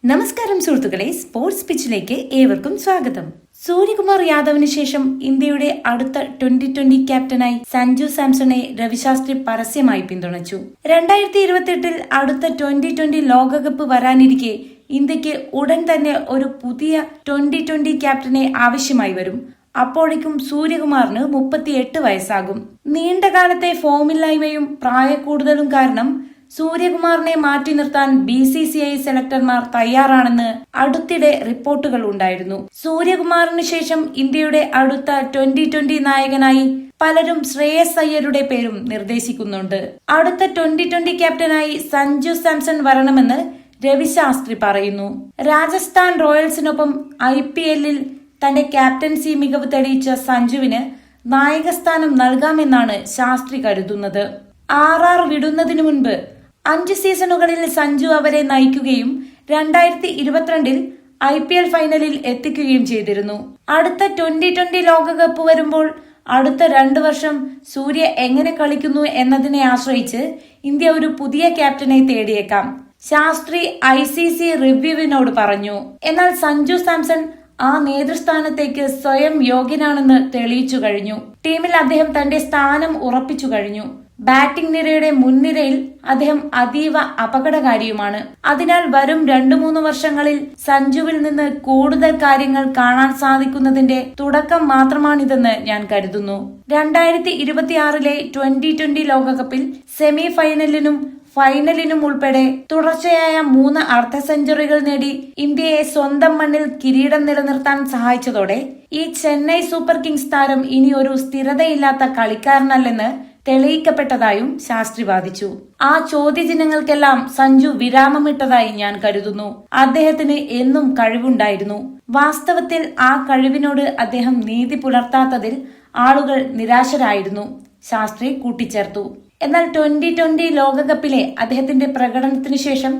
നമസ്കാരം സുഹൃത്തുക്കളെ, സ്പോർട്സ് പിച്ചിലേക്ക് ഏവർക്കും സ്വാഗതം. സൂര്യകുമാർ യാദവിന് ശേഷം ഇന്ത്യയുടെ അടുത്ത 2020 ക്യാപ്റ്റനായി സഞ്ജു സാംസണെ രവിശാസ്ത്രി പരസ്യമായി പിന്തുണച്ചു. 2028 അടുത്ത 2020 ലോകകപ്പ് വരാനിരിക്കെ ഇന്ത്യക്ക് ഉടൻ തന്നെ ഒരു പുതിയ 2020 ക്യാപ്റ്റനെ ആവശ്യമായി വരും. അപ്പോഴേക്കും സൂര്യകുമാറിന് 38 വയസ്സാകും. നീണ്ടകാലത്തെ ഫോമില്ലായ്മയും പ്രായക്കൂടുതലും കാരണം സൂര്യകുമാറിനെ മാറ്റി നിർത്താൻ BCCI സെലക്ടർമാർ തയ്യാറാണെന്ന് അടുത്തിടെ റിപ്പോർട്ടുകൾ ഉണ്ടായിരുന്നു. സൂര്യകുമാറിന് ശേഷം ഇന്ത്യയുടെ അടുത്ത 2020 നായകനായി പലരും ശ്രേയസ് അയ്യരുടെ പേരും നിർദ്ദേശിക്കുന്നുണ്ട്. അടുത്ത 2020 ക്യാപ്റ്റനായി സഞ്ജു സാംസൺ വരണമെന്ന് രവിശാസ്ത്രി പറയുന്നു. രാജസ്ഥാൻ റോയൽസിനൊപ്പം IPL-ൽ തന്റെ ക്യാപ്റ്റൻസി മികവ് തെളിയിച്ച സഞ്ജുവിന് നായകസ്ഥാനം നൽകാമെന്നാണ് ശാസ്ത്രി കരുതുന്നത്. RR വിടുന്നതിനു മുൻപ് 5 സീസണുകളിൽ സഞ്ജു അവരെ നയിക്കുകയും 2022 IPL ഫൈനലിൽ എത്തിക്കുകയും ചെയ്തിരുന്നു. അടുത്ത 2020 ലോകകപ്പ് വരുമ്പോൾ അടുത്ത 2 വർഷം സൂര്യ എങ്ങനെ കളിക്കുന്നു എന്നതിനെ ആശ്രയിച്ച് ഇന്ത്യ ഒരു പുതിയ ക്യാപ്റ്റനെ തേടിയേക്കാം, ശാസ്ത്രി ICC റിവ്യൂവിനോട് പറഞ്ഞു. എന്നാൽ സഞ്ജു സാംസൺ ആ നേതൃസ്ഥാനത്തേക്ക് സ്വയം യോഗ്യനാണെന്ന് തെളിയിച്ചു കഴിഞ്ഞു. ടീമിൽ അദ്ദേഹം തന്റെ സ്ഥാനം ഉറപ്പിച്ചു കഴിഞ്ഞു. ബാറ്റിംഗ് നിരയുടെ മുൻനിരയിൽ അദ്ദേഹം അതീവ അപകടകാരിയുമാണ്. അതിനാൽ വരും 2-3 വർഷങ്ങളിൽ സഞ്ജുവിൽ നിന്ന് കൂടുതൽ കാര്യങ്ങൾ കാണാൻ സാധിക്കുന്നതിന്റെ തുടക്കം മാത്രമാണിതെന്ന് ഞാൻ കരുതുന്നു. 2026-ലെ 2020 ലോകകപ്പിൽ സെമി ഫൈനലിനും ഫൈനലിനും ഉൾപ്പെടെ തുടർച്ചയായ 3 അർദ്ധ സെഞ്ചുറികൾ നേടി ഇന്ത്യയെ സ്വന്തം മണ്ണിൽ കിരീടം നിലനിർത്താൻ സഹായിച്ചതോടെ ഈ ചെന്നൈ സൂപ്പർ കിങ്സ് താരം ഇനി ഒരു സ്ഥിരതയില്ലാത്ത കളിക്കാരനല്ലെന്ന് തെളിയിക്കപ്പെട്ടതായും ശാസ്ത്രി വാദിച്ചു. ആ ചോദ്യചിഹ്നങ്ങൾക്കെല്ലാം സഞ്ജു വിരാമമിട്ടതായി ഞാൻ കരുതുന്നു. അദ്ദേഹത്തിന് എന്നും കഴിവുണ്ടായിരുന്നു. വാസ്തവത്തിൽ ആ കഴിവിനോട് അദ്ദേഹം നീതി പുലർത്താത്തതിൽ ആളുകൾ നിരാശരായിരുന്നു, ശാസ്ത്രി കൂട്ടിച്ചേർത്തു. എന്നാൽ 2020 ലോകകപ്പിലെ അദ്ദേഹത്തിന്റെ പ്രകടനത്തിനു ശേഷം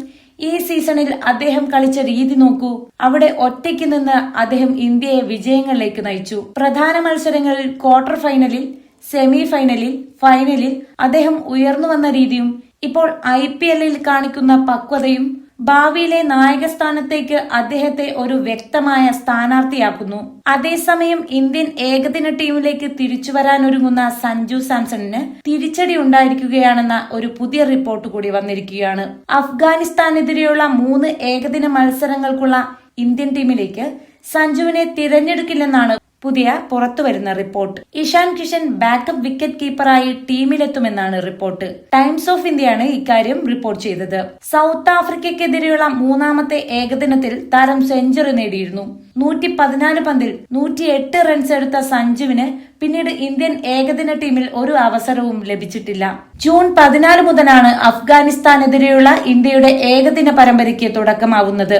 ഈ സീസണിൽ അദ്ദേഹം കളിച്ച രീതി നോക്കൂ. അവിടെ ഒറ്റയ്ക്ക് നിന്ന് അദ്ദേഹം ഇന്ത്യയെ വിജയങ്ങളിലേക്ക് നയിച്ചു. പ്രധാന മത്സരങ്ങളിൽ ക്വാർട്ടർ ഫൈനലിൽ, സെമി ഫൈനലിൽ, ഫൈനലിൽ അദ്ദേഹം ഉയർന്നു വന്ന രീതിയും ഇപ്പോൾ IPL-ൽ കാണിക്കുന്ന പക്വതയും ഭാവിയിലെ നായകസ്ഥാനത്തേക്ക് അദ്ദേഹത്തെ ഒരു വ്യക്തമായ സ്ഥാനാർത്ഥിയാക്കുന്നു. അതേസമയം ഇന്ത്യൻ ഏകദിന ടീമിലേക്ക് തിരിച്ചുവരാനൊരുങ്ങുന്ന സഞ്ജു സാംസണിന് തിരിച്ചടി ഉണ്ടായിരിക്കുകയാണെന്ന ഒരു പുതിയ റിപ്പോർട്ട് കൂടി വന്നിരിക്കുകയാണ്. അഫ്ഗാനിസ്ഥാനെതിരെയുള്ള 3 ഏകദിന മത്സരങ്ങൾക്കുള്ള ഇന്ത്യൻ ടീമിലേക്ക് സഞ്ജുവിനെ തിരഞ്ഞെടുക്കില്ലെന്നാണ് പുതിയ പുറത്തുവരുന്ന report. Ishan Kishan backup wicket കീപ്പറായി ടീമിലെത്തുമെന്നാണ് റിപ്പോർട്ട്. ടൈംസ് ഓഫ് ഇന്ത്യയാണ് ഇക്കാര്യം റിപ്പോർട്ട് ചെയ്തത്. സൗത്ത് ആഫ്രിക്കയ്ക്കെതിരെയുള്ള 3ാമത്തെ ഏകദിനത്തിൽ താരം സെഞ്ചുറി നേടിയിരുന്നു. 114 പന്തിൽ 108 റൺസ് എടുത്ത സഞ്ജുവിന് പിന്നീട് ഇന്ത്യൻ ഏകദിന ടീമിൽ ഒരു അവസരവും ലഭിച്ചിട്ടില്ല. ജൂൺ 14 മുതലാണ് അഫ്ഗാനിസ്ഥാനെതിരെയുള്ള ഇന്ത്യയുടെ ഏകദിന പരമ്പരയ്ക്ക് തുടക്കമാവുന്നത്.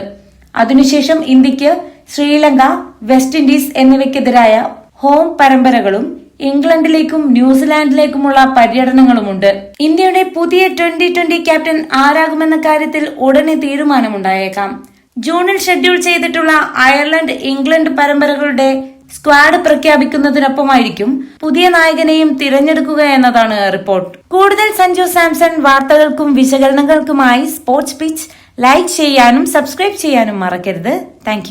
അതിനുശേഷം ഇന്ത്യക്ക് ശ്രീലങ്ക, വെസ്റ്റ് ഇൻഡീസ് എന്നിവയ്ക്കെതിരായ ഹോം പരമ്പരകളും ഇംഗ്ലണ്ടിലേക്കും ന്യൂസിലാൻഡിലേക്കുമുള്ള പര്യടനങ്ങളുമുണ്ട്. ഇന്ത്യയുടെ പുതിയ 2020 ക്യാപ്റ്റൻ ആരാകുമെന്ന കാര്യത്തിൽ ഉടനെ തീരുമാനമുണ്ടായേക്കാം. ജൂണിൽ ഷെഡ്യൂൾ ചെയ്തിട്ടുള്ള അയർലൻഡ്, ഇംഗ്ലണ്ട് പരമ്പരകളുടെ സ്ക്വാഡ് പ്രഖ്യാപിക്കുന്നതിനൊപ്പമായിരിക്കും പുതിയ നായകനെയും തിരഞ്ഞെടുക്കുക എന്നതാണ് റിപ്പോർട്ട്. കൂടുതൽ സഞ്ജു സാംസൺ വാർത്തകൾക്കും വിശകലനങ്ങൾക്കുമായി സ്പോർട്സ് പിച്ച് ലൈക്ക് ചെയ്യാനും സബ്സ്ക്രൈബ് ചെയ്യാനും മറക്കരുത്. താങ്ക്